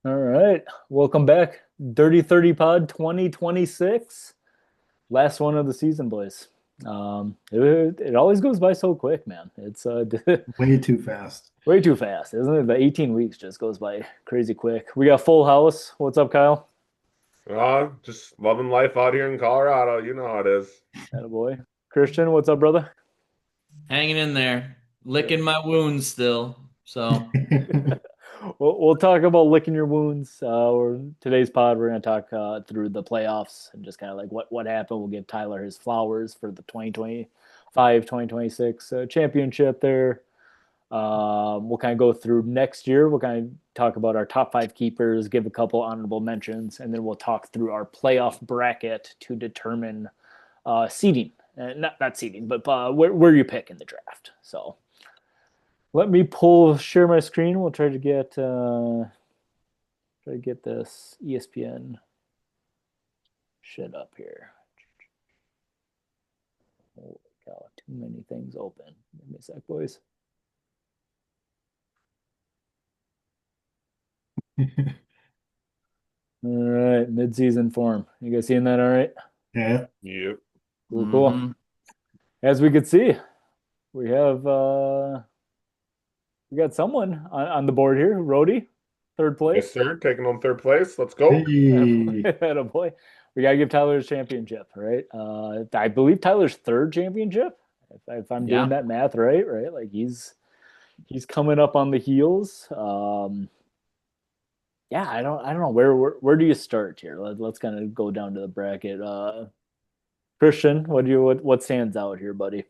All right. Welcome back. Dirty 30 Pod 2026. Last one of the season, boys. It always goes by so quick, man. It's Way too fast. way too fast, isn't it? The 18 weeks just goes by crazy quick. We got full house. What's up, Kyle? Just loving life out here in Colorado. You know how it is. Attaboy. Christian, what's up, brother? Hanging in there, licking my wounds still. So, We'll talk about licking your wounds. Today's pod, we're going to talk through the playoffs and just kind of like what happened. We'll give Tyler his flowers for the 2025 2026 championship there. We'll kind of go through next year. We'll kind of talk about our top five keepers, give a couple honorable mentions, and then we'll talk through our playoff bracket to determine seeding. Not seeding, but where you pick in the draft. So let me share my screen. We'll try to get this ESPN shit up here. Holy cow, too many things open. Give me a sec, boys. All right, mid-season form. You guys seeing that all right? Yeah. Yep. Cool, cool. mhm. As we could see, we have we got someone on the board here. Rhodey, third Yes, place. sir. Taking home third place. Let's go. Hey. Boy. We gotta give Tyler his championship, right? I believe Tyler's third championship, if I'm doing Yeah. that math right, right? Like he's coming up on the heels. Yeah, I don't know where do you start here? Let's kind of go down to the bracket. Christian, what stands out here, buddy?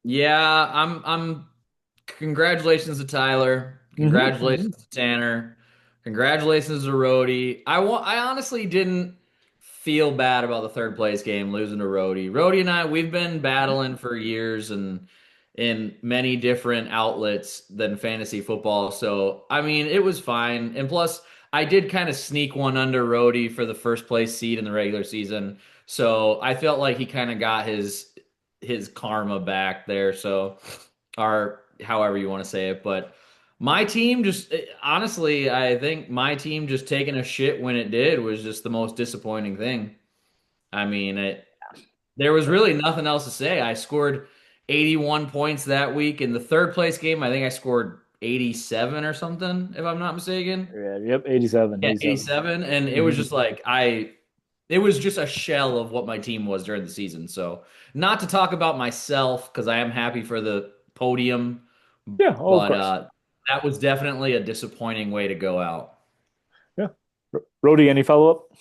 Yeah, I'm congratulations to Tyler. Hmm. Congratulations to Tanner. Congratulations to Rhodey. I honestly didn't feel bad about the third place game losing to Rhodey. Rhodey and I, we've been battling for years and in many different outlets than fantasy football. So, I mean, it was fine. And plus, I did kind of sneak one under Rhodey for the first place seed in the regular season. So, I felt like he kind of got his karma back there. So, or however you want to say it, but my team just honestly, I think my team just taking a shit when it did was just the most disappointing thing. I mean, there was really nothing else to say. I scored 81 points that week in the third place game. I think I scored 87 or something, if I'm not mistaken. Yeah, yep, 87, Yeah, 87. 87. And it was Mhm. just like it was just a shell of what my team was during the season. So, not to talk about myself because I am happy for the podium, Yeah, oh, of but course. that was definitely a disappointing way to go out. Yeah. Rhodey, any follow up?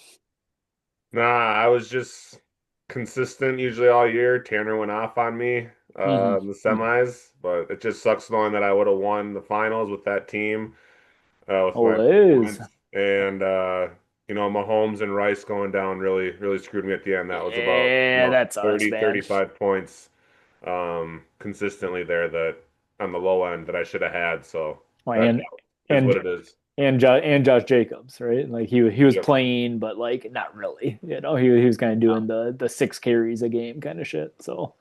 Nah, I was just consistent usually all year. Tanner went off on me Hmm. in the semis, but it just sucks knowing that I would have won the finals with that team, with Oh, my it is. performance. And Mahomes and Rice going down really screwed me at the end. That was about, Yeah, that sucks, 30, man. 35 points consistently there that on the low end that I should have had. So Oh, that is and what it is. and Josh Jacobs, right? Like he was Yep. playing, but like not really. He was kind of doing the six carries a game kind of shit. So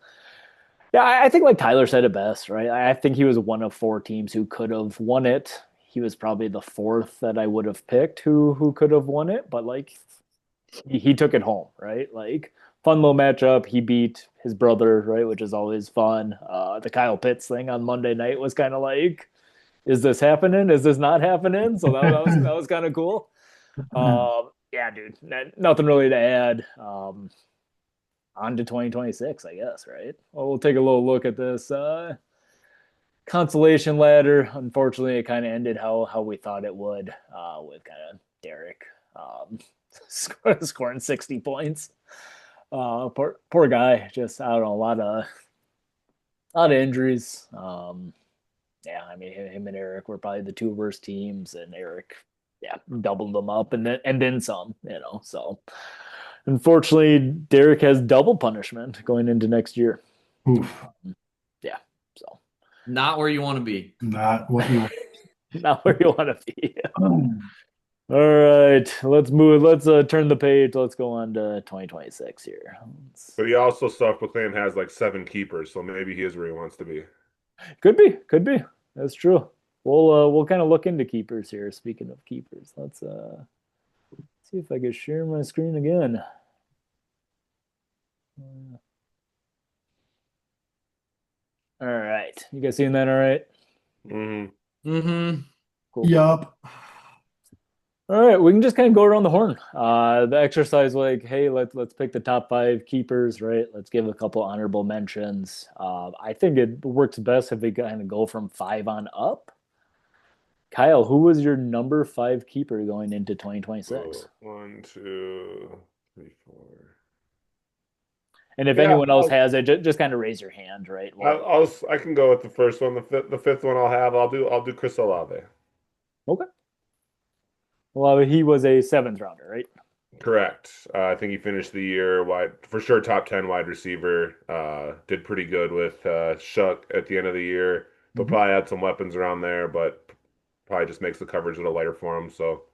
yeah, I think like Tyler said it best, right? I think he was one of four teams who could have won it. He was probably the fourth that I would have picked who could have won it, but like he took it home, right? Like fun little matchup. He beat his brother, right, which is always fun. The Kyle Pitts thing on Monday night was kind of like, is this happening? Is this not happening? So that was kind of cool. Yeah, dude, nothing really to add. On to 2026, I guess, right? Well, we'll take a little look at this consolation ladder. Unfortunately, it kind of ended how we thought it would, with kind of Derek um, scoring 60 points. Poor guy. Just I don't know, a lot of injuries. Yeah, I mean him and Eric were probably the two worst teams, and Eric, yeah, doubled them up and then some. So unfortunately, Derek has double punishment going into next year. Oof. Yeah, so Not where you want to be. Not what you not where you want to be. want. All right, let's move. Let's turn the page. Let's go on to 2026 here. But he also self-proclaimed has like seven keepers, so maybe he is where he wants to be. Could be. That's true. we'll kind of look into keepers here. Speaking of keepers, let's see if I can share my screen again. All right, you guys seeing that? All right, Hmm. Mm-hmm. cool. Yup. All right, we can just kind of go around the horn. The exercise, like, hey, let's pick the top five keepers, right? Let's give a couple honorable mentions. I think it works best if we kind of go from five on up. Kyle, who was your number five keeper going into 2026? One, two, three, four. And if Yeah, anyone else has it, just kind of raise your hand, right? I can go with the first one. The fifth one I'll have. I'll do Chris Olave. Okay. Well, he was a seventh rounder, right? Correct. I think he finished the year wide for sure, top 10 wide receiver. Did pretty good with Shuck at the end of the year, but Mhm. probably had some weapons around there, but probably just makes the coverage a little lighter for him. So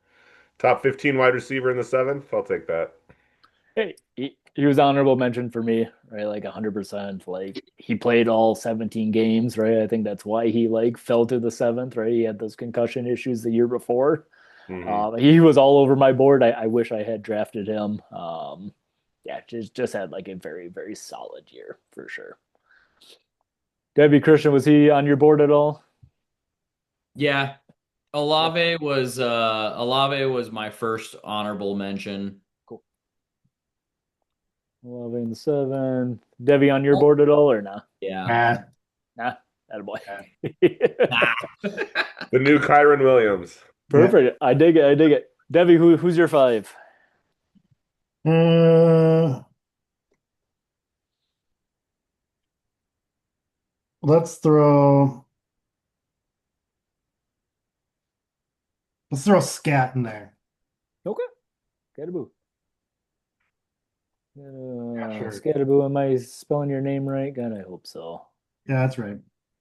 top 15 wide receiver in the seventh, I'll take that. Hey, he was honorable mention for me, right? Like 100%. Like he played all 17 games, right? I think that's why he like fell to the seventh, right? He had those concussion issues the year before. Hmm. He was all over my board. I wish I had drafted him. Yeah, just had like a very, very solid year for sure. Debbie Christian, was he on your board at all? Yeah. Olave was my first honorable mention. Cool. Love in the seventh. Debbie on your Oh, board at all or nah? yeah. Nah, Nah, attaboy. Ah. The new Kyron Williams. yeah. Perfect. I dig it. I dig it. Debbie, who's your five? Uh, let's throw let's throw Scat in there. Okay. Scatterboo. Yeah, sure. Scatterboo, am I spelling your name right? God, I hope so. Yeah, that's right.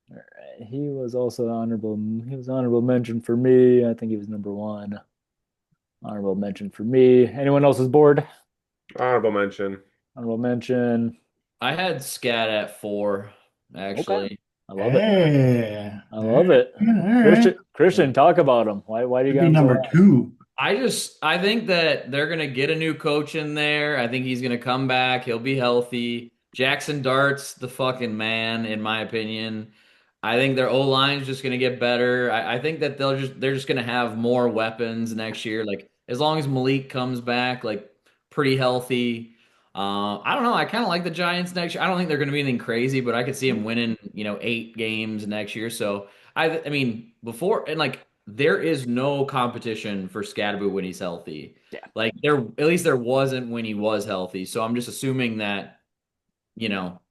All right. He was also honorable. He was honorable mention for me. I think he was number one. Honorable mention for me. Anyone else's board? Honorable mention. Honorable mention. I had Scat at 4, Okay. actually. I love it. Hey, I love it. all right. Christian, talk about him. Why do you Could got be him so number high? two. I think that they're gonna get a new coach in there. I think he's gonna come back. He'll be healthy. Jackson Dart's the fucking man, in my opinion. I think their O line's just gonna get better. I think that they're just gonna have more weapons next year. Like as long as Malik comes back, like pretty healthy. I don't know. I kind of like the Giants next year. I don't think they're gonna be anything crazy, but I could see them winning, 8 games next year. So I mean, before and like there is no competition for Scadaboo when he's healthy. Yeah. Like at least there wasn't when he was healthy. So I'm just assuming that,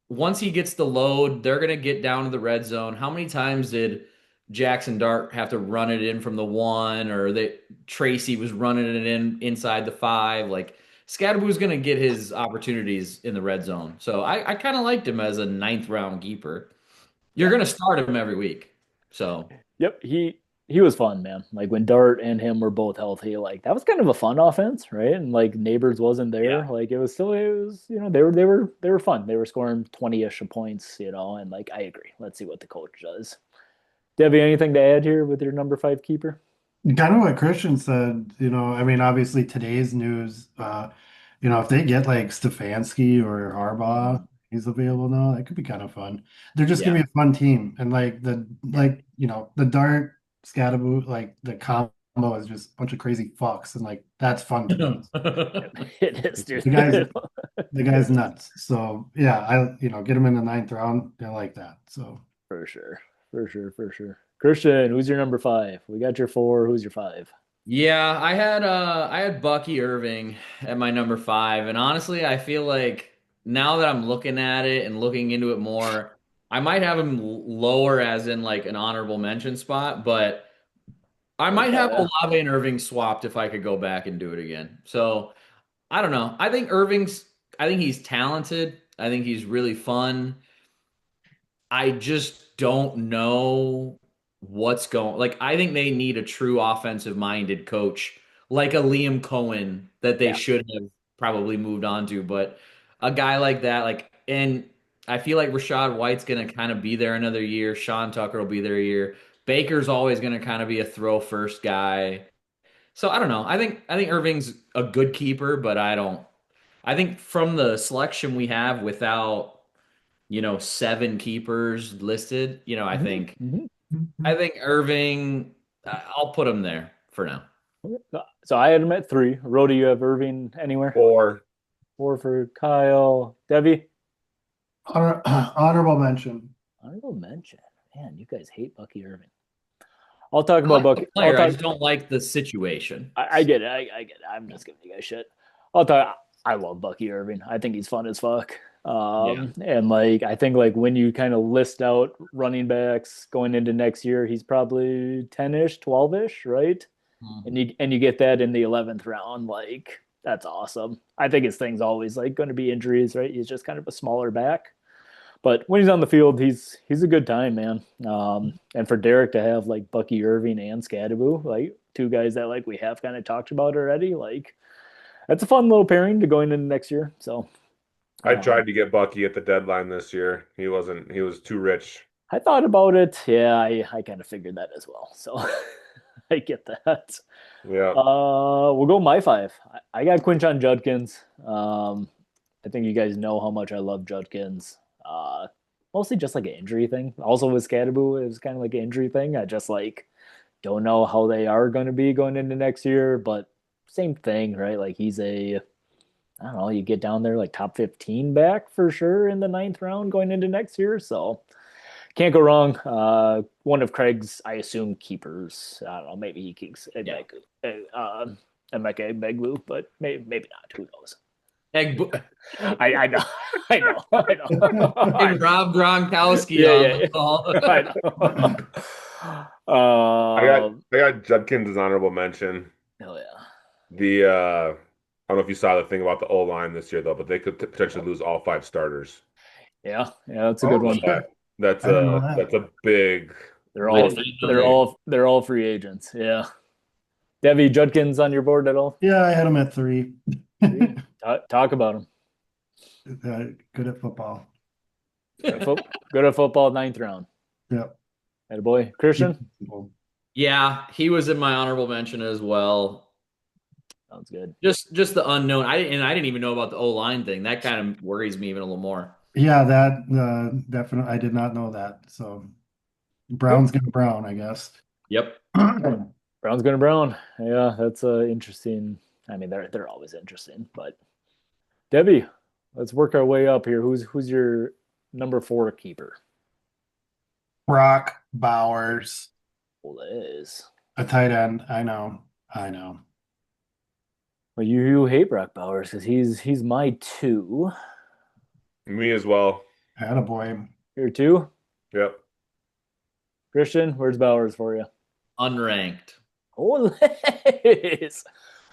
once he gets the load, they're gonna get down to the red zone. How many times did Jackson Dart have to run it in from the 1, or that Tracy was running it in inside the 5? Like Scadaboo's gonna get his opportunities in the red zone. So I kind of liked him as a ninth round keeper. You're Yeah. gonna start him every week. So Yep. He was fun, man. Like when Dart and him were both healthy, like that was kind of a fun offense, right? And like Neighbors wasn't there. yeah. Like it was they were fun. They were scoring 20-ish points, and like I agree. Let's see what the coach does. Debbie, anything to add here with your number five keeper? Kind of what Christian said, I mean, obviously today's news, if they get like Stefanski or Harbaugh, he's available now, that could be kind of fun. They're just Yeah. gonna be a fun team. And like the Dart Scatterboot, like the combo is just a bunch of crazy fucks, and like that's fun to me. It is, dude. The guy's the guy's nuts. So yeah, get him in the ninth round. I like that. So For sure. For sure. For sure. Christian, who's your number five? We got your four. Who's your five? Yeah, I had Bucky Irving at my number 5, and honestly, I feel like now that I'm looking at it and looking into it more, I might have him lower as in like an honorable mention spot, but I might have Okay. Olave and Irving swapped if I could go back and do it again. So I don't know. I think he's talented. I think he's really fun. I just don't know what's going. Like I think they need a true offensive minded coach, like a Liam Cohen that they Yeah. should have probably moved on to, but a guy like that, and I feel like Rashad White's gonna kind of be there another year. Sean Tucker will be there a year. Baker's always going to kind of be a throw first guy. So I don't know. I think Irving's a good keeper, but I think from the selection we have without, 7 keepers listed, Mhm. I think Irving, I'll put him there for now. So I had him at 3. Rody, you have Irving anywhere? Or 4 for Kyle. Debbie? Honorable mention. Honorable mention. Man, you guys hate Bucky Irving. I'll talk I about like the Bucky. player, I just don't like the situation. I get it. I get it. I'm just giving you guys shit. I'll talk. I love Bucky Irving. I think he's fun as fuck. And like I think like when you kind of list out running backs going into next year, he's probably 10-ish, 12-ish, right? And you get that in the 11th round, like that's awesome. I think his thing's always like going to be injuries, right? He's just kind of a smaller back. But when he's on the field, he's a good time, man. And for Derek to have like Bucky Irving and Scadaboo, like 2 guys that like we have kind of talked about already, like that's a fun little pairing to going into next year. So I tried to get Bucky at the deadline this year. He was too rich. I thought about it. Yeah, I kind of figured that as well. So I get that. Yeah. We'll go my 5. I got Quinshon Judkins. I think you guys know how much I love Judkins. Mostly just like an injury thing. Also with Scadaboo, it was kind of like an injury thing. I just like don't know how they are going to be going into next year, but same thing, right? Like he's I don't know, you get down there like top 15 back for sure in the 9th round going into next year. So can't go wrong. One of Craig's, I assume, keepers. I don't know, maybe he keeps Emeka Egbu, but maybe not. Who knows? I know. And Rob Gronkowski on the call. I got Judkins as honorable mention. Hell yeah. I don't know if you saw the thing about the O line this year though, but they could potentially lose all 5 starters. Yeah, that's a good one. That's a big. They're all free agents. Yeah. Debbie, Judkins on your board at all? Yeah, I had him at 3. Talk about him. Good at football. Good at football, 9th round. Yep. Attaboy. Christian? Yeah, he was in my honorable mention as well. Sounds good. Just the unknown. I didn't even know about the O-line thing. That kind of worries me even a little more. Yeah, that definitely. I did not know that. So Brown's gonna Brown, I guess. Yep. Brown's going to Brown. Yeah, that's interesting. I mean, they're always interesting, but Debbie, let's work our way up here. Who's your number 4 keeper? Brock Bowers. Well, it is a tight end. I know. Well, you hate Brock Bowers because he's my 2. Me as well. Attaboy. Your 2? Yep. Christian, where's Bowers for you? Unranked. Oh,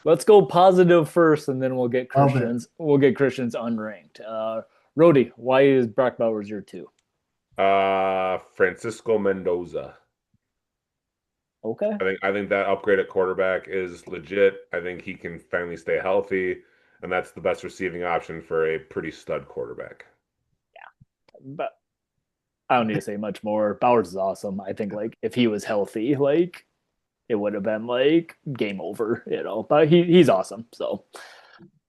let's go positive first, and then we'll get Christian's unranked. Rody, why is Brock Bowers your 2? Francisco Mendoza. Okay. I think that upgrade at quarterback is legit. I think he can finally stay healthy, and that's the best receiving option for a pretty stud quarterback. Yeah, but I don't need to say much more. Bowers is awesome. I think like if he was healthy, like it would have been like game over, But he's awesome. So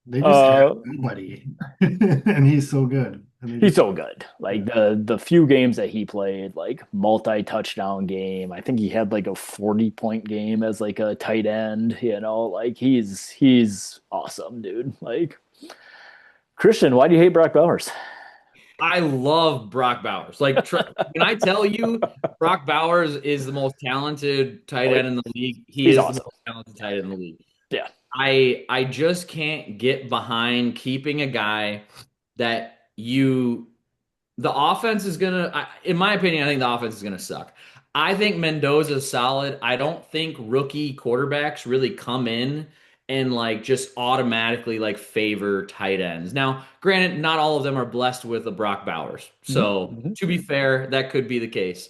they just have nobody, and he's so good. He's so good. Like the few games that he played, like multi-touchdown game. I think he had like a 40-point game as like a tight end. Like he's awesome, dude. Like Christian, why do you hate Brock Bowers? I love Brock Bowers. Like, can I tell you, Brock Bowers is the most talented tight end in the league. He's awesome. The most talented tight end in the league. Yeah. I just can't get behind keeping a guy that the offense is gonna. In my opinion, I think the offense is gonna suck. I think Mendoza's solid. I don't think rookie quarterbacks really come in and like just automatically like favor tight ends. Now, granted, not all of them are blessed with a Brock Bowers. So to be fair, that could be the case.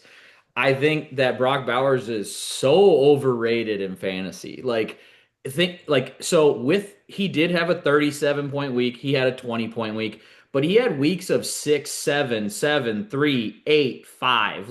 I think that Brock Bowers is so overrated in fantasy. He did have a 37-point week. He had a 20-point week, but he had weeks of 6, 7, 7, 3, 8, 5.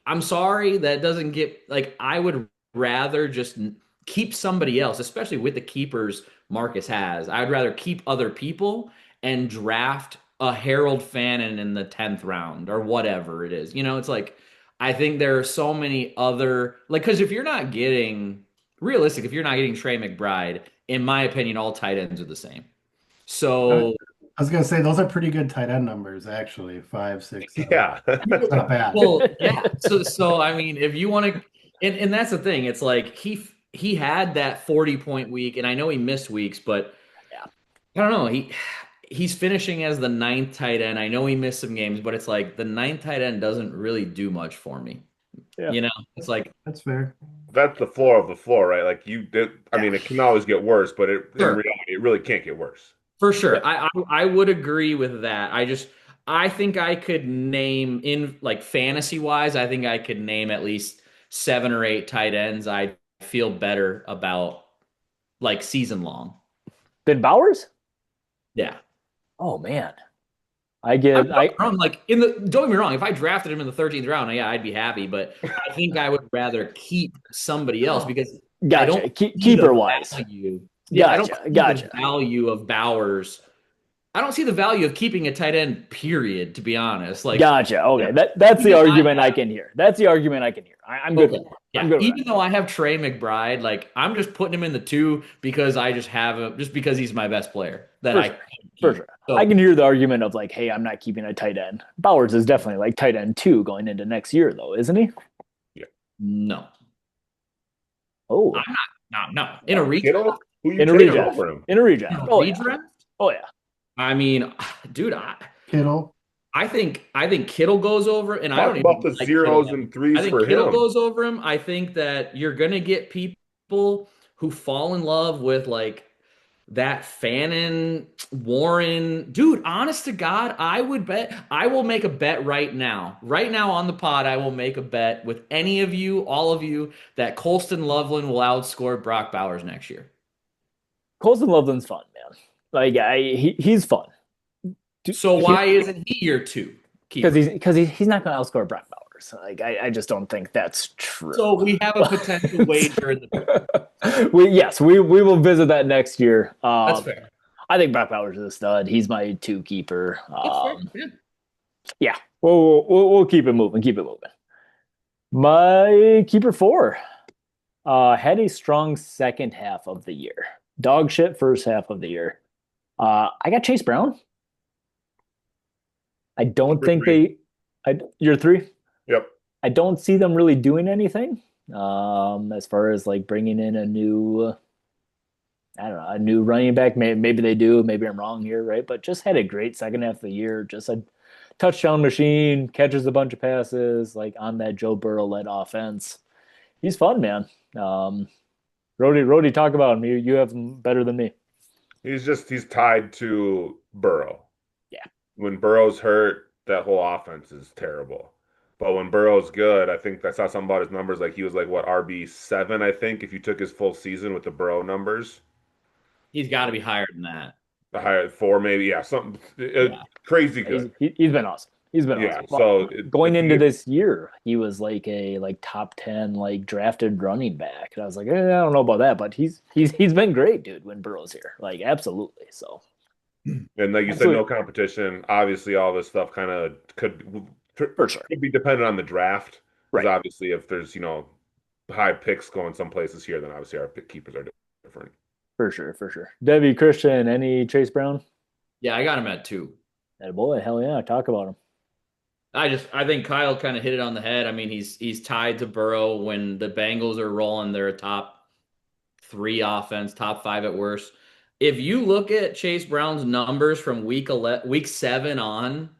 I'm sorry that doesn't get like I would rather just keep somebody else, especially with the keepers Marcus has. I'd rather keep other people and draft a Harold Fannin in the 10th round or whatever it is. It's like I think there are so many other like because if you're not getting realistic, if you're not getting Trey McBride, in my opinion, all tight ends are the same. I So was gonna say those are pretty good tight end numbers, actually. 5, 6, 7. Yeah. It's not bad. well, yeah. So I mean, if you want to, and that's the thing. It's like he had that 40-point week, and I know he missed weeks, but Yeah. I don't know. He's finishing as the ninth tight end. I know he missed some games, but it's like the ninth tight end doesn't really do much for me. Yeah. It's like That's fair. That's the floor of the floor, right? Like you did. I Yeah. mean, it can always get worse, but in Sure. reality, it really can't get worse. for sure. I would agree with that. I think I could name in like fantasy wise. I think I could name at least 7 or 8 tight ends. I feel better about like season long. Then Bowers? Yeah. Oh man. I'm I wrong. Like don't get me wrong. If I drafted him in the 13th round, yeah, I'd be happy. But I think I would rather keep somebody else because I gotcha. don't see Keeper the wise. value. Yeah, I don't Gotcha. see Gotcha. the value of Bowers. I don't see the value of keeping a tight end. Period. To be honest, like Gotcha. Okay. That's the Even I argument I have- can hear. That's the argument I can hear. I'm good Okay. with that. Yeah, I'm good with even though I have Trey McBride, like I'm just putting him in the 2 because I just have him, just because he's my best player that For I sure. keep. For sure. So, I can hear the argument of like, hey, I'm not keeping a tight end. Bowers is definitely like tight end 2 going into next year, though, isn't he? no, Oh, no. In a redraft, Kittle, who you in a taking redraft. over him? In a redraft. Oh, yeah. redraft. Oh, yeah. I mean, dude, Kittle. I think Kittle goes over, and I Talk don't about even the like zeros Kittle. and threes I think for Kittle him. goes over him. I think that you're gonna get people who fall in love with like that Fannin Warren. Dude, honest to God, I will make a bet right now. Right now on the pod, I will make a bet with any of you, all of you, that Colston Loveland will outscore Brock Bowers next year. Colston Loveland's fun, man. Like, he's fun. So why isn't he your 2 keeper? Because he's not going to outscore Brock Bowers. Like, I just don't think that's true. So we have a potential wager in the we will visit that next year. That's fair. I think Brock Bowers is a stud. He's my 2 keeper. That's fair. Yeah, we'll keep it moving. Keep it moving. My keeper 4 had a strong second half of the year. Dog shit first half of the year. I got Chase Brown. I don't think you're 3? Yep. I don't see them really doing anything as far as like bringing in a new running back. Maybe they do. Maybe I'm wrong here, right? But just had a great second half of the year. Just a touchdown machine, catches a bunch of passes, like on that Joe Burrow-led offense. He's fun, man. Rody, talk about him. You have him better than me. He's tied to Burrow. Yeah. When Burrow's hurt, that whole offense is terrible. But when Burrow's good, I think I saw something about his numbers. Like he was like what RB7, I think, if you took his full season with the Burrow numbers. He's got to be higher than that. The higher 4, maybe, yeah, something crazy good. He's been awesome. He's been Yeah, awesome. so going into this year, he was like a top 10 like drafted running back, and I was like, I don't know about that, but he's been great, dude. When Burrow's here, like absolutely. So, and like you said, no competition. Obviously, all this stuff kind of could for sure be dependent on the draft. Right. Because obviously, if there's high picks going some places here, then obviously our pick keepers are different. For sure. Debbie, Christian, any Chase Brown? Yeah, I got him at 2. That boy, hell yeah, talk about him. I think Kyle kind of hit it on the head. I mean, he's tied to Burrow. When the Bengals are rolling, they're a top 3 offense, top 5 at worst. If you look at Chase Brown's numbers from week 7 on,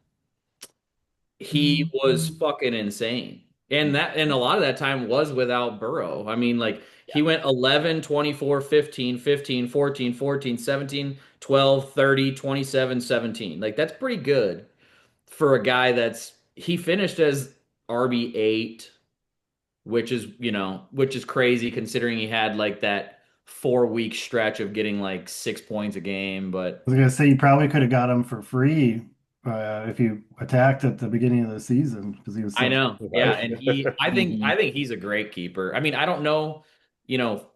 he was fucking insane. And a lot of that time was without Burrow. I mean, like he went 11, 24, 15, 15, 14, 14, 17, 12, 30, 27, 17. Like that's pretty good for a guy he finished as RB8, which is crazy considering he had like that 4-week stretch of getting like 6 points a game. But I was gonna say you probably could have got him for free if you attacked at the beginning of the season because he was I so know. Yeah, and I think he's a great keeper. I mean, I don't know,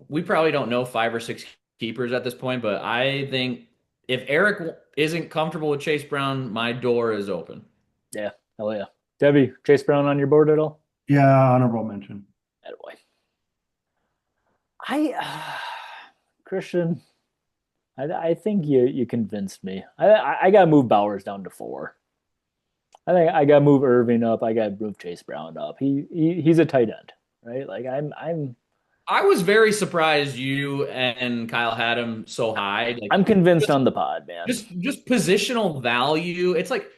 we probably don't know 5 or 6 keepers at this point, but I think if Eric isn't comfortable with Chase Brown, my door is open. Yeah, hell yeah. Debbie, Chase Brown on your board at all? Yeah, honorable mention. Attaboy. I Christian, I think you convinced me. I gotta move Bowers down to 4. I think I gotta move Irving up. I gotta move Chase Brown up. He's a tight end, right? Like I was very surprised you and Kyle had him so high. Like I'm convinced on the pod, man. just positional value. It's like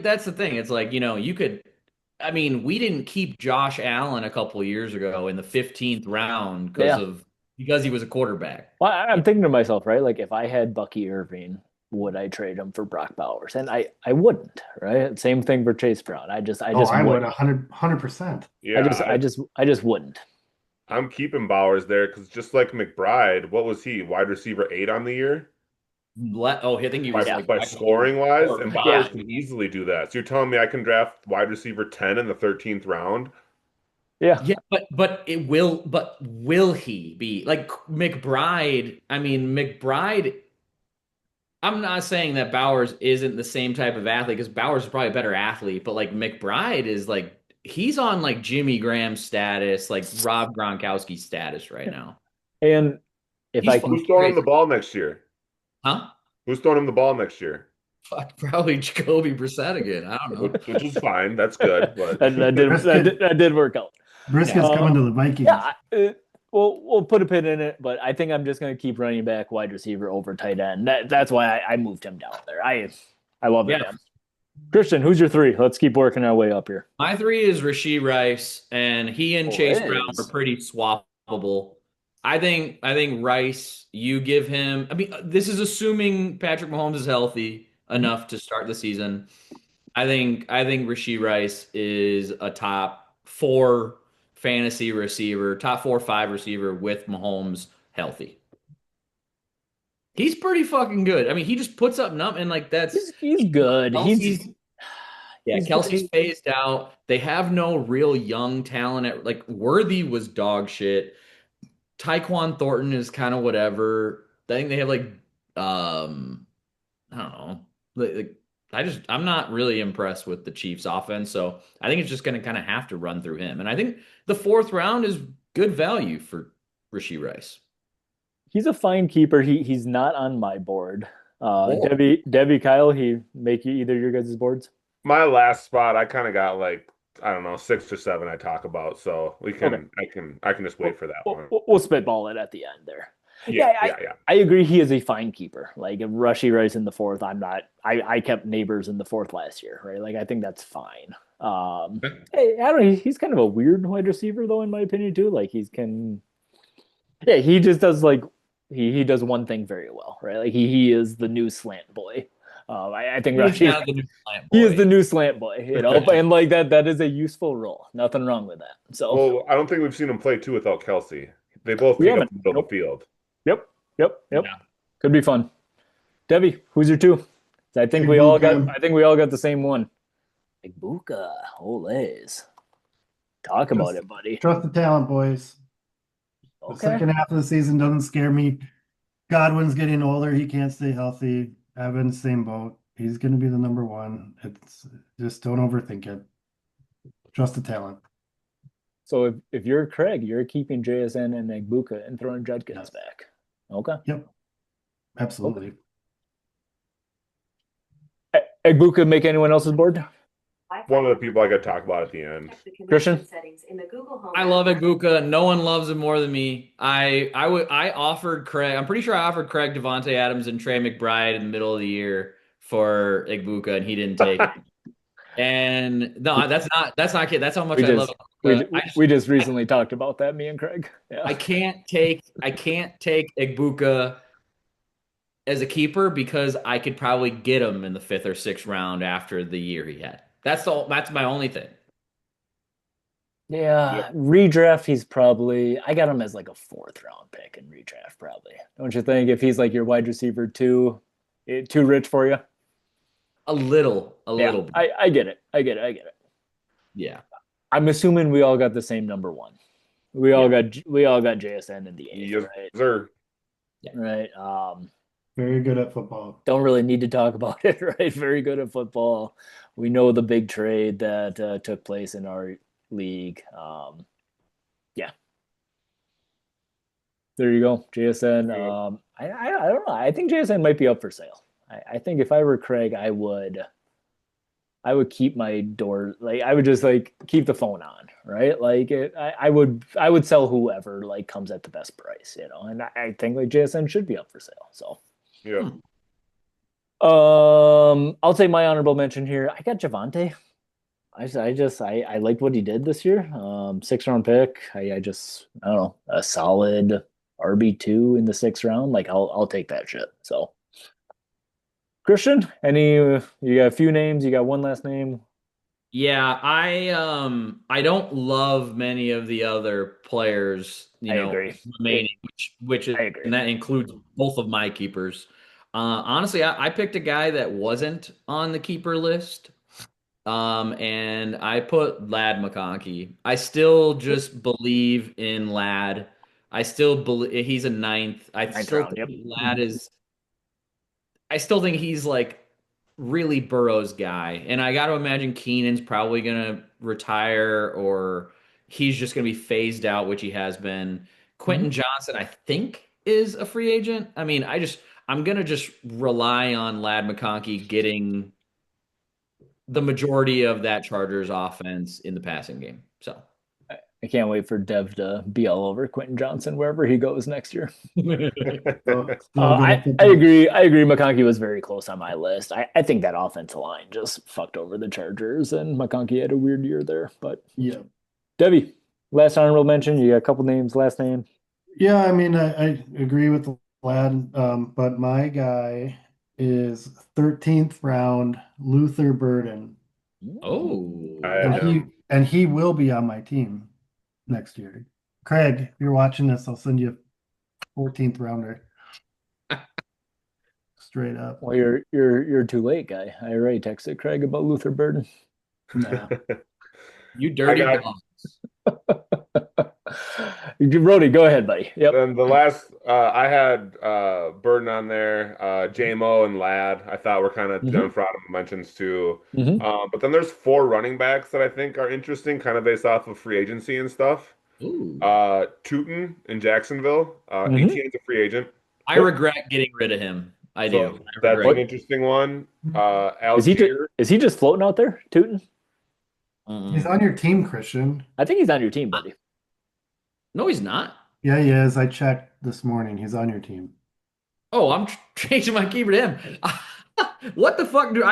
that's the thing. It's like, you could I mean, we didn't keep Josh Allen a couple of years ago in the 15th round Yeah. because he was a quarterback. Well, I'm thinking to myself, right? Like if I had Bucky Irving, would I trade him for Brock Bowers? And I wouldn't, right? Same thing for Chase Brown. I just I would wouldn't. 100%. Yeah, I just wouldn't. I'm keeping Bowers there because just like McBride, what was he? Wide receiver 8 on the year? I think he By, was Yeah. like by scoring wise, and Yeah. Bowers can easily do that. So you're telling me I can draft wide receiver 10 in the 13th round? Yeah. Yeah, but will he be like McBride? I mean, McBride. I'm not saying that Bowers isn't the same type of athlete because Bowers is probably a better athlete, but like McBride is like he's on like Jimmy Graham status, like Rob Gronkowski status right now. And if He's I can Who's throwing him the ball next year? Huh? Who's throwing him the ball next year? Fuck, probably Jacoby Brissett again. I don't know. Which is fine. That's good. But that did work out. Brisket's coming to the Vikings. Yeah, we'll put a pin in it, but I think I'm just going to keep running back wide receiver over tight end. That's why I moved him down there. I love it. Yeah. Man. Christian, who's your 3? Let's keep working our way up here. My 3 is Rashee Rice, and he and Chase it Brown is. are pretty swappable. I think Rice, you give him. I mean, this is assuming Patrick Mahomes is healthy enough to start the season. I think Rashee Rice is a top 4 fantasy receiver, top 4 or 5 receiver with Mahomes healthy. He's pretty fucking good. I mean, he just puts up and like that's He's good. Kelsey's phased out. They have no real young talent. Like Worthy was dog shit. Tyquan Thornton is kind of whatever. I think they have like I don't know. I'm not really impressed with the Chiefs offense, so I think it's just going to kind of have to run through him. And I think the 4th round is good value for Rashee Rice. He's a fine keeper. He's not on my board. Oh. Debbie, Kyle, he make you either your guys' boards. my last spot, I kind of got like, I don't know, 6 or 7 I talk about. So we can Okay. I can just wait for that one. We'll spitball it at the end there. Yeah. I agree. He is a fine keeper. Like if Rashee Rice in the 4th, I'm not. I kept Neighbors in the 4th last year, right? Like I think that's fine. Hey, I don't know. He's kind of a weird wide receiver, though, in my opinion, too. Like he just does like he does one thing very well, right? Like he is the new slant boy. I think He's Rashee, not the new slant he is boy. the new slant boy, and like that is a useful role. Nothing wrong with that. So Well, I don't think we've seen him play too without Kelsey. They both We pick up haven't. the middle of Nope. the field. Yep. Yeah. Could be fun. Debbie, who's your 2? I think we all got the same one. Igbuka, Olays. Talk about it, buddy. Trust the talent, boys. The Okay. second half of the season doesn't scare me. Godwin's getting older. He can't stay healthy. Evans, same boat. He's going to be the number 1. It's just don't overthink it. Trust the talent. So if you're Craig, you're keeping JSN and Igbuka and throwing Judkins Yes. back. Okay. Yep. Absolutely. Igbuka make anyone else's board? One of the people I got to talk about at the end. Christian? I love Igbuka. No one loves him more than me. I offered Craig. I'm pretty sure I offered Craig Devontae Adams and Trey McBride in the middle of the year for Igbuka, and he didn't take it. And no, that's not kid. That's how much I love Igbuka. We just recently talked about that, me and Craig. Yeah. I can't take Igbuka as a keeper because I could probably get him in the 5th or 6th round after the year he had. That's my only thing. Yeah, redraft. He's probably. I got him as like a 4th round pick in redraft, probably. Don't you think? If he's like your wide receiver 2, too rich for you? A little Yeah, bit. I get it. I get it. Yeah. I'm assuming we all got the same number one. We all got JSN in the eighth, Yes, right? sir. Right. Very good at football. Don't really need to talk about it, right? Very good at football. We know the big trade that took place in our league. Yeah, there you go, JSN. I don't know. I think JSN might be up for sale. I think if I were Craig, I would keep my door, like I would just like keep the phone on, right? Like I would sell whoever like comes at the best price, you know. And I think like JSN should be up for sale. So Yeah. I'll take my honorable mention here. I got Javante. I liked what he did this year. 6th round pick. I don't know, a solid RB2 in the 6th round. Like I'll take that shit. So Christian, you got a few names, you got one last name. Yeah, I don't love many of the other players, I agree. remaining, I agree. and that includes both of my keepers. Honestly, I picked a guy that wasn't on the keeper list. And I put Lad McConkey. I still just believe in Lad. I still believe he's a ninth. I Ninth still round, think yep. Lad is. I still think he's like really Burrow's guy, and I got to imagine Keenan's probably gonna retire or he's just gonna be phased out, which he has been. Quentin Johnson, I think, is a free agent. I mean, I'm gonna just rely on Lad McConkey getting the majority of that Chargers offense in the passing game. So I can't wait for Dev to be all over Quentin Johnson wherever he goes next year. Still good I at football. agree. I agree. McConkey was very close on my list. I think that offensive line just fucked over the Chargers, and McConkey had a weird year there. But Yeah. Debbie, last honorable mention. You got a couple names, last name. Yeah, I mean, I agree with the lad, but my guy is 13th round Luther Burden. Oh, I And had he him. and he will be on my team next year. Craig, if you're watching this, I'll send you a 14th rounder. Straight up. Well, you're too late, guy. I already texted Craig about Luther Burden. Nah. you dirty I got- dog. Brody, go ahead, buddy. Yep. Then the last, I had Burden on there, JMO and Lad. I thought were kind of Jennifer honorable mentions too. Mhm. But then there's 4 running backs that I think are interesting, kind of based off of free agency and stuff. Ooh. Tootin in Jacksonville. Mhm. ETN's a free agent, I regret getting rid of him. I do. so I that's regret an it. interesting one. Is he Algier. is he just floating out there, tooting? He's on your team, Christian. I think he's on your team, buddy. No, he's not. Yeah, he is. I checked this morning. He's on your team. Oh, I'm changing my keeper to him. What the fuck, dude?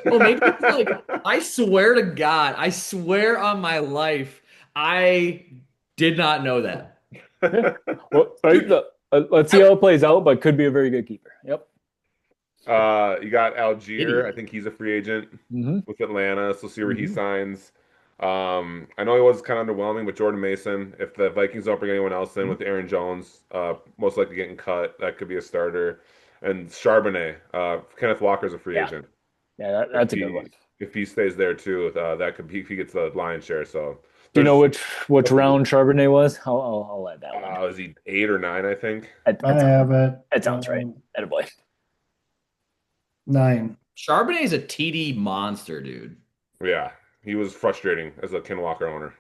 Well, maybe it's like, I swear to God, I swear on my life, I did not know that. Well, let's see how it plays out, but could be a very good keeper. Yep. You got Algier. Idiot. I think he's a free agent Mm-hmm. with Atlanta, so see where he signs. I know he was kind of underwhelming with Jordan Mason. If the Vikings don't bring anyone else in with Aaron Jones, most likely getting cut, that could be a starter. And Charbonnet, Kenneth Walker's a free Yeah. agent. Yeah, that's a good one. If he stays there too, that could be if he gets the lion's share. So Do you know which round Charbonnet was? I'll add that one. is he 8 or 9? I think. I have it. That sounds right. Attaboy. 9. Charbonnet is a TD monster, dude. Yeah, he was frustrating as a Ken Walker owner.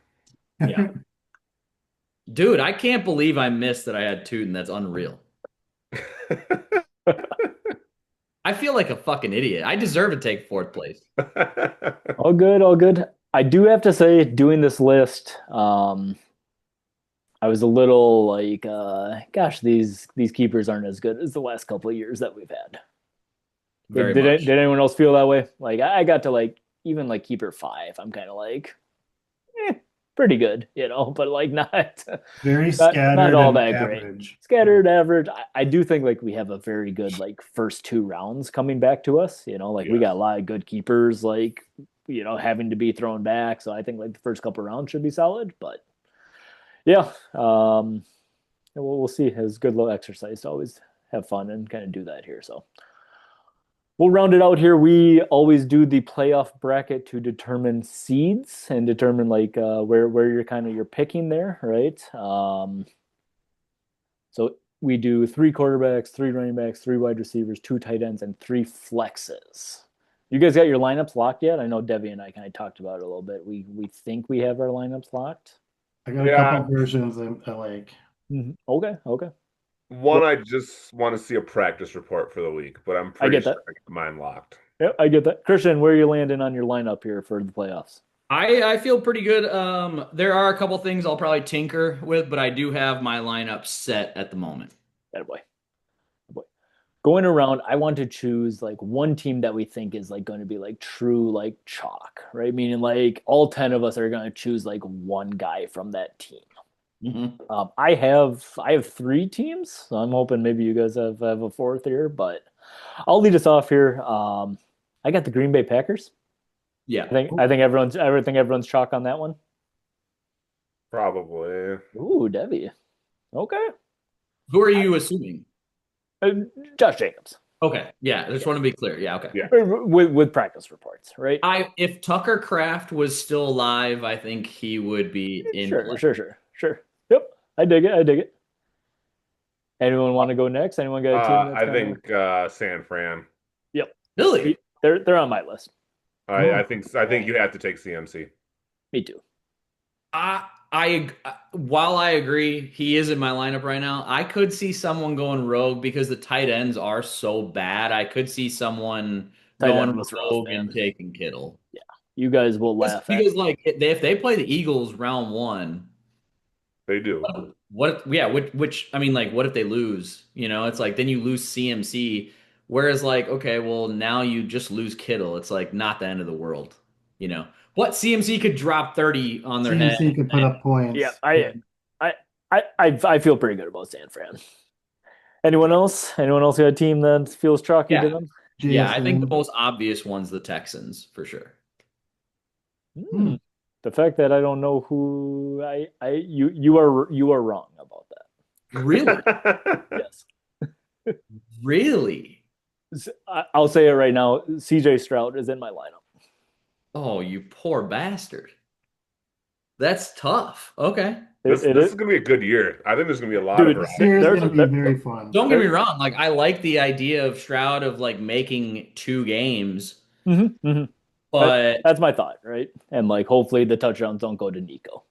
Yeah. Dude, I can't believe I missed that I had Tootin. That's unreal. I feel like a fucking idiot. I deserve to take 4th place. All good, all good. I do have to say, doing this list, I was a little like, gosh, these keepers aren't as good as the last couple of years that we've had. Very Did much. anyone else feel that way? Like I got to like even like keeper 5. I'm kind of like, pretty good, you know, but like not Very not scattered all and that great. average. Scattered, average. I do think like we have a very good like first 2 rounds coming back to us. You know, like we Yes. got a lot of good keepers, like you know, having to be thrown back. So I think like the first couple rounds should be solid. But yeah, we'll see. It was a good little exercise to always have fun and kind of do that here. So We'll round it out here. We always do the playoff bracket to determine seeds and determine like where you're kind of you're picking there, right? So we do 3 quarterbacks, 3 running backs, 3 wide receivers, 2 tight ends, and 3 flexes. You guys got your lineups locked yet? I know Debbie and I kind of talked about it a little bit. We think we have our lineups locked. I got a Yeah. couple versions I like. Okay, okay. One, I just want to see a practice report for the week, but I'm pretty get sure that. I got mine locked. Yeah, I get that. Christian, where are you landing on your lineup here for the playoffs? I feel pretty good. There are a couple things I'll probably tinker with, but I do have my lineup set at the moment. Attaboy. Attaboy. Going around, I want to choose like one team that we think is like going to be like true like chalk, right? Meaning like all 10 of us are going to choose like one guy from that team. I have 3 teams, so I'm hoping maybe you guys have a fourth here, but I'll lead us off here. I got the Green Bay Packers. Yeah. I think everyone's chalk on that one. Probably. Ooh, Debbie. Okay. Who are you assuming? Josh Jacobs. Okay. Yeah. I just want to be clear. Yeah. Okay. Yeah. With practice reports, right? If Tucker Kraft was still alive, I think he would be in. Sure. Yep. I dig it. Anyone want to go next? Anyone got a team? I think San Fran. Yep. Really? They're on my list. I think you have to take CMC. Me too. While I agree, he is in my lineup right now. I could see someone going rogue because the tight ends are so bad. I could see someone going rogue and taking Kittle. Yeah, you guys will laugh because like if they play the Eagles round 1, they do. Which I mean, like, what if they lose? You know, it's like then you lose CMC. Whereas, like, okay, well, now you just lose Kittle. It's like not the end of the world, you know. What CMC could drop 30 on their head. CMC could put up points. Yeah, I feel pretty good about San Fran. Anyone else? Anyone else got a team that feels chalky to them? Yeah, I think the most obvious one's the Texans for sure. The fact that I don't know who you are wrong about that. Really? Yes. Really? I'll say it right now. CJ Stroud is in my lineup. Oh, you poor bastard. That's tough. Okay. This is going to be a good year. I think there's going to be a lot of this year is going to be very fun. Don't get me wrong. Like, I like the idea of Stroud of like making 2 games. But that's my thought, right? And like, hopefully the touchdowns don't go to Nico.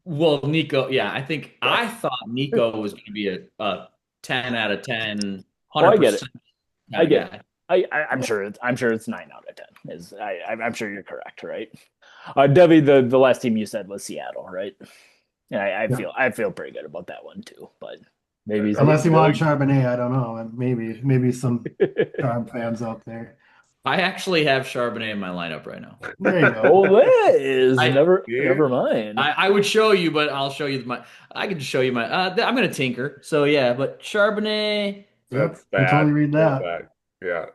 Well, Nico, yeah, I thought Nico was going to be a 10 out of 10. 100%. I get it. I get it. I'm sure it's 9 out of 10. I'm sure you're correct, right? Debbie, the last team you said was Seattle, right? Yeah, I feel pretty good about that one too. But maybe unless you want Charbonnet, I don't know. Maybe some Charb fans out there. I actually have Charbonnet in my lineup right now. There you go. Oh, that is never mind. I would show you, but I'll show you I can just show you my. I'm gonna tinker. So yeah, but Charbonnet. That's bad. I totally read that. Yeah.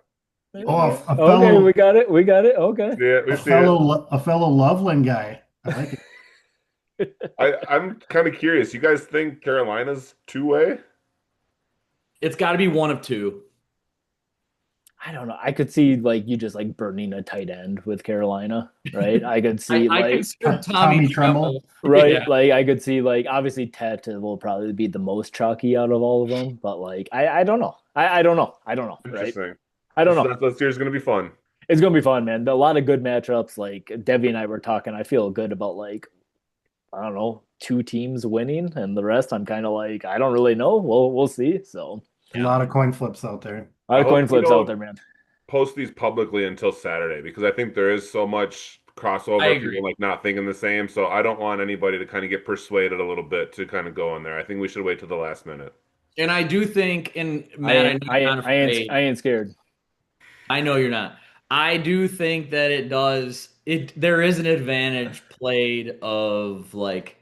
Oh, okay, we got it. Okay. Yeah, a fellow Loveland guy. I like it. I'm kind of curious. You guys think Carolina's 2-way? It's got to be one of 2. I don't know. I could see like you just like burning a tight end with Carolina, right? I could see I like Tommy Tremble, right? Yeah. Like I could see like obviously Tet will probably be the most chalky out of all of them, but like I don't know. I don't know. Interesting. Right? I don't know. This year's going to be fun. It's going to be fun, man. A lot of good matchups. Like Debbie and I were talking. I feel good about like I don't know 2 teams winning, and the rest I'm kind of like I don't really know. We'll see. So a lot of coin flips out there. A lot of coin flips out there, man. Post these publicly until Saturday because I think there is so much crossover. People like not thinking the same. So I don't want anybody to kind of get persuaded a little bit to kind of go in there. I think we should wait till the last minute. And I do think, and Matt, I ain't scared. I know you're not. I do think that there is an advantage played of like,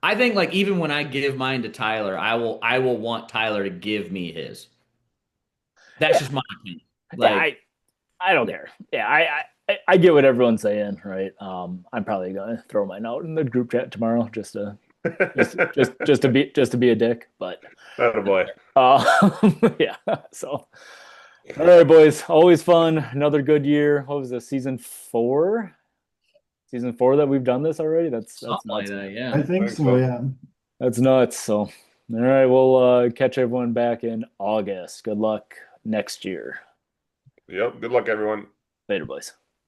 I think like even when I give mine to Tyler, I will want Tyler to give me his. That's just my opinion. Like, I don't care. Yeah, I get what everyone's saying, right? I'm probably gonna throw mine out in the group chat tomorrow just to be a dick, but oh boy. yeah. So All right, boys. Always fun. Another good year. What was this? Season 4? Season 4 that we've done this already? That's Something like nuts. that, yeah. I think think so, so. yeah. That's nuts. So, all right, we'll catch everyone back in August. Good luck next year. Yep. Good luck, everyone. Later, boys.